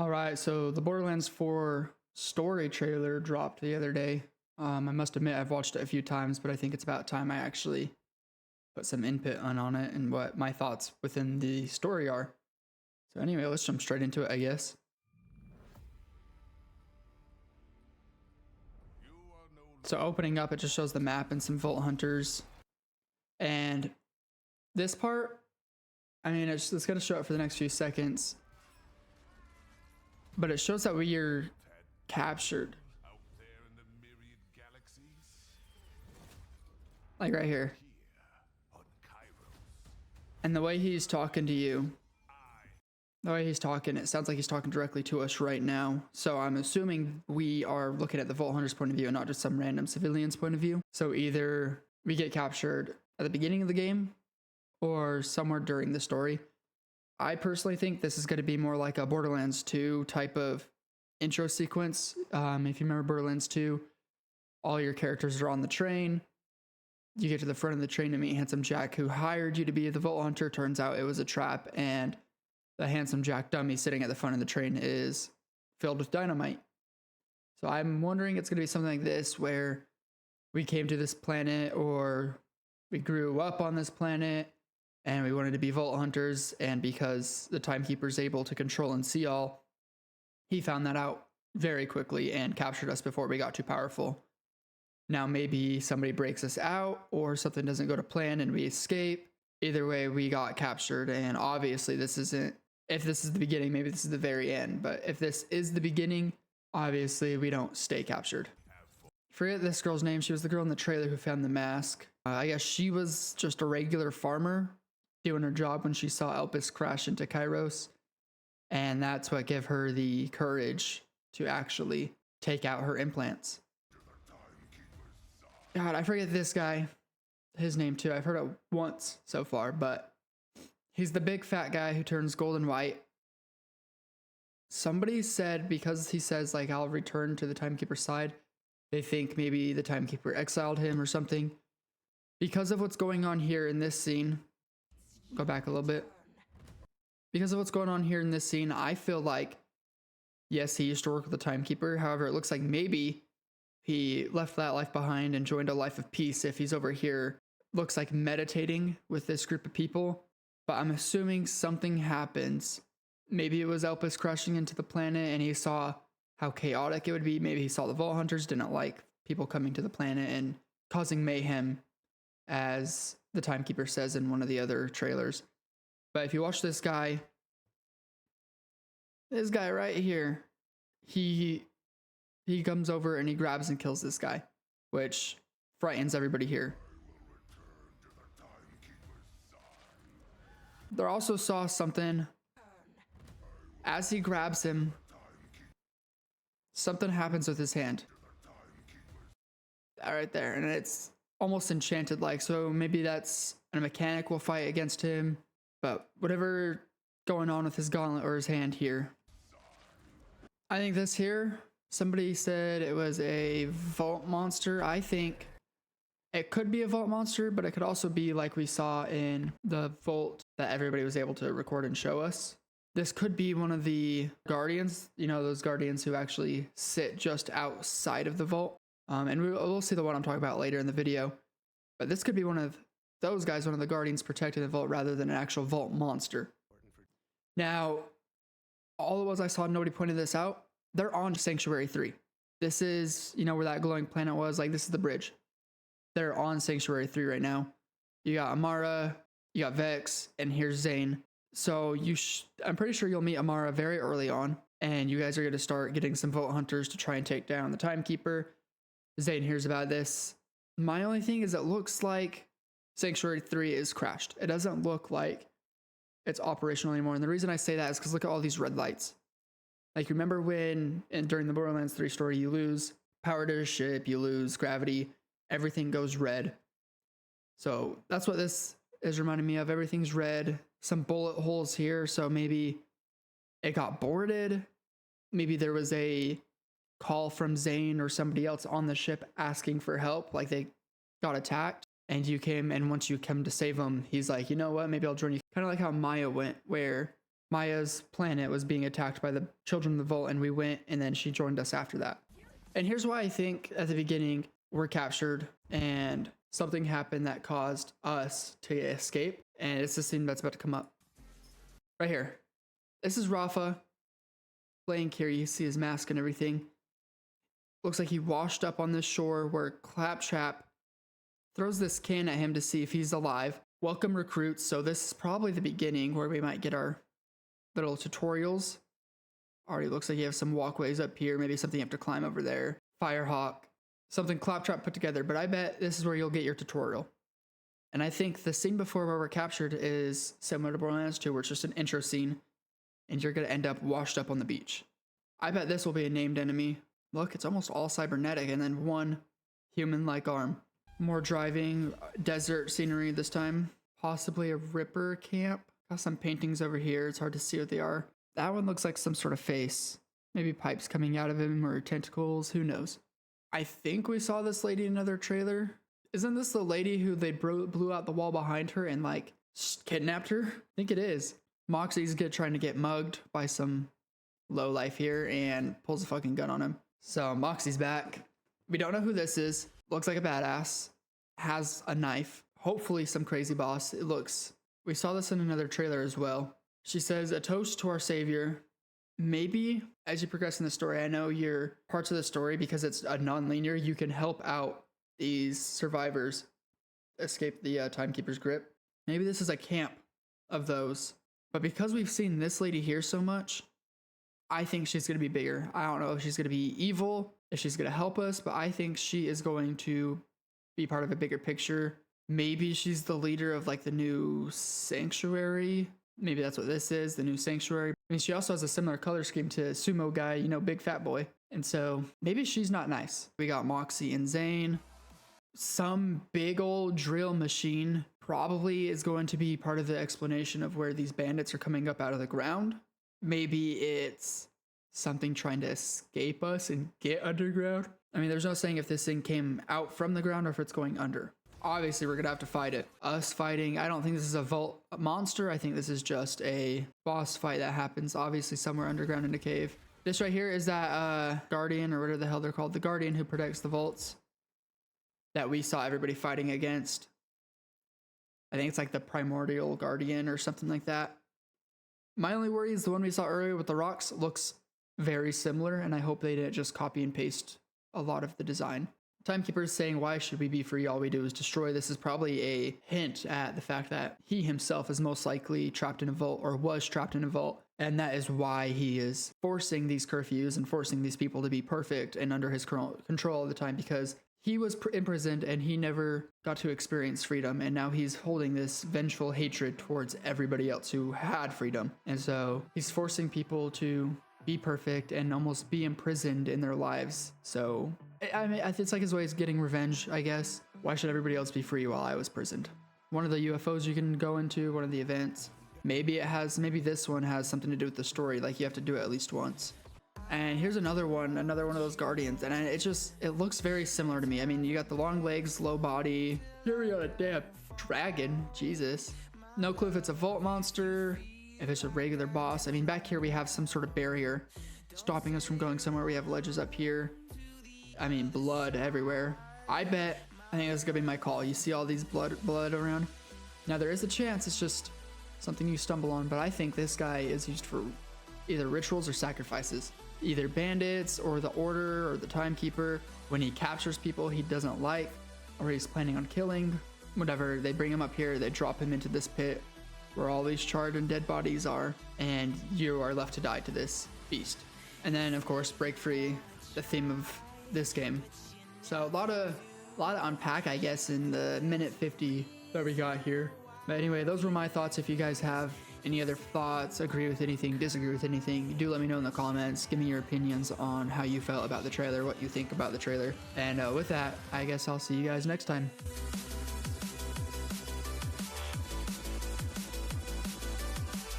All right, so the Borderlands 4 story trailer dropped the other day. I must admit I've watched it a few times, but I think it's about time I actually put some input on it and what my thoughts within the story are. So anyway, let's jump straight into it, I guess. So opening up, it just shows the map and some Vault Hunters. And this part, I mean, it's going to show up for the next few seconds. But it shows that we are captured. Like right here. And the way he's talking to you, the way he's talking, it sounds like he's talking directly to us right now. So I'm assuming we are looking at the Vault Hunter's point of view and not just some random civilian's point of view. So either we get captured at the beginning of the game or somewhere during the story. I personally think this is going to be more like a Borderlands 2 type of intro sequence. If you remember Borderlands 2, all your characters are on the train. You get to the front of the train to meet Handsome Jack, who hired you to be the Vault Hunter. Turns out it was a trap, and the Handsome Jack dummy sitting at the front of the train is filled with dynamite. So I'm wondering it's going to be something like this, where we came to this planet, or we grew up on this planet, and we wanted to be Vault Hunters, and because the Timekeeper's able to control and see all, he found that out very quickly and captured us before we got too powerful. Now maybe somebody breaks us out, or something doesn't go to plan and we escape. Either way, we got captured, and obviously this isn't, if this is the beginning, maybe this is the very end, but if this is the beginning, obviously we don't stay captured. Forget this girl's name. She was the girl in the trailer who found the mask. I guess she was just a regular farmer doing her job when she saw Elpis crash into Kairos, and that's what gave her the courage to actually take out her implants. God, I forget this guy, his name too. I've heard it once so far, but he's the big fat guy who turns gold and white. Somebody said because he says like I'll return to the Timekeeper's side, they think maybe the Timekeeper exiled him or something. Because of what's going on here in this scene, go back a little bit. Because of what's going on here in this scene, I feel like, yes, he used to work with the Timekeeper. However, it looks like maybe he left that life behind and joined a life of peace. If he's over here, looks like meditating with this group of people. But I'm assuming something happens. Maybe it was Elpis crashing into the planet and he saw how chaotic it would be. Maybe he saw the Vault Hunters didn't like people coming to the planet and causing mayhem, as the Timekeeper says in one of the other trailers. But if you watch this guy right here, he comes over and he grabs and kills this guy, which frightens everybody here. They also saw something as he grabs him. Something happens with his hand. That right there, and it's almost enchanted like, so maybe that's a mechanic will fight against him. But whatever going on with his gauntlet or his hand here, I think this here, somebody said it was a vault monster. I think it could be a vault monster, but it could also be like we saw in the vault that everybody was able to record and show us. This could be one of the guardians, you know, those guardians who actually sit just outside of the vault. And we'll see the one I'm talking about later in the video. But this could be one of those guys, one of the guardians protecting the vault rather than an actual vault monster. Now, all the ones I saw, nobody pointed this out. They're on Sanctuary 3. This is, you know, where that glowing planet was. Like, this is the bridge. They're on Sanctuary 3 right now. You got Amara, you got Vex, and here's Zane. So I'm pretty sure you'll meet Amara very early on, and you guys are going to start getting some Vault Hunters to try and take down the Timekeeper. Zane hears about this. My only thing is it looks like Sanctuary 3 is crashed. It doesn't look like it's operational anymore. And the reason I say that is because look at all these red lights. Like, remember when during the Borderlands 3 story, you lose power to your ship, you lose gravity, everything goes red. So that's what this is reminding me of. Everything's red. Some bullet holes here. So maybe it got boarded. Maybe there was a call from Zane or somebody else on the ship asking for help. Like they got attacked and you came, and once you come to save him, he's like, you know what, maybe I'll join you. Kind of like how Maya went, where Maya's planet was being attacked by the children of the Vault, and we went, and then she joined us after that. And here's why I think at the beginning we're captured and something happened that caused us to escape. And it's the scene that's about to come up right here. This is Rafa laying here. You see his mask and everything. Looks like he washed up on this shore where Claptrap throws this can at him to see if he's alive. Welcome recruits. So this is probably the beginning where we might get our little tutorials. Already looks like you have some walkways up here. Maybe something you have to climb over there. Firehawk. Something Claptrap put together. But I bet this is where you'll get your tutorial. And I think the scene before where we're captured is similar to Borderlands 2, where it's just an intro scene. And you're going to end up washed up on the beach. I bet this will be a named enemy. Look, it's almost all cybernetic. And then one human-like arm. More driving. Desert scenery this time. Possibly a Ripper camp. Got some paintings over here. It's hard to see what they are. That one looks like some sort of face. Maybe pipes coming out of him or tentacles. Who knows? I think we saw this lady in another trailer. Isn't this the lady who they blew out the wall behind her and like kidnapped her? I think it is. Moxie's trying to get mugged by some lowlife here and pulls a fucking gun on him. So Moxie's back. We don't know who this is. Looks like a badass. Has a knife. Hopefully some crazy boss. It looks. We saw this in another trailer as well. She says, a toast to our savior. Maybe as you progress in the story, I know you're parts of the story because it's a non-linear, you can help out these survivors escape the timekeeper's grip. Maybe this is a camp of those. But because we've seen this lady here so much, I think she's going to be bigger. I don't know if she's going to be evil, if she's going to help us, but I think she is going to be part of a bigger picture. Maybe she's the leader of like the new sanctuary. Maybe that's what this is, the new sanctuary. I mean, she also has a similar color scheme to Sumo Guy, you know, big fat boy. And so maybe she's not nice. We got Moxie and Zane. Some big old drill machine probably is going to be part of the explanation of where these bandits are coming up out of the ground. Maybe it's something trying to escape us and get underground. I mean, there's no saying if this thing came out from the ground or if it's going under. Obviously, we're going to have to fight it. Us fighting, I don't think this is a vault monster. I think this is just a boss fight that happens, obviously, somewhere underground in a cave. This right here is that Guardian, or whatever the hell they're called. The Guardian who protects the vaults that we saw everybody fighting against. I think it's like the Primordial Guardian or something like that. My only worry is the one we saw earlier with the rocks looks very similar, and I hope they didn't just copy and paste a lot of the design. Timekeeper is saying, why should we be free? All we do is destroy. This is probably a hint at the fact that he himself is most likely trapped in a vault or was trapped in a vault. And that is why he is forcing these curfews and forcing these people to be perfect and under his control all the time, because he was imprisoned and he never got to experience freedom. And now he's holding this vengeful hatred towards everybody else who had freedom. And so he's forcing people to be perfect and almost be imprisoned in their lives. So I mean, it's like his way of getting revenge, I guess. Why should everybody else be free while I was prisoned? One of the UFOs you can go into, one of the events. Maybe maybe this one has something to do with the story, like you have to do it at least once. And here's another one of those Guardians, and it looks very similar to me. I mean, you got the long legs, low body. Here we got a damn dragon, Jesus. No clue if it's a vault monster, if it's a regular boss. I mean, back here we have some sort of barrier stopping us from going somewhere. We have ledges up here. I mean, blood everywhere. I think this is gonna be my call. You see all these blood around? Now there is a chance it's just something you stumble on, but I think this guy is used for either rituals or sacrifices. Either bandits or the Order or the Timekeeper. When he captures people he doesn't like or he's planning on killing, whatever, they bring him up here, they drop him into this pit where all these charred and dead bodies are, and you are left to die to this beast. And then, of course, break free, the theme of this game. So a lot of unpack, I guess, in the minute 50 that we got here. But anyway, those were my thoughts. If you guys have any other thoughts, agree with anything, disagree with anything, do let me know in the comments. Give me your opinions on how you felt about the trailer, what you think about the trailer. And with that, I guess I'll see you guys next time.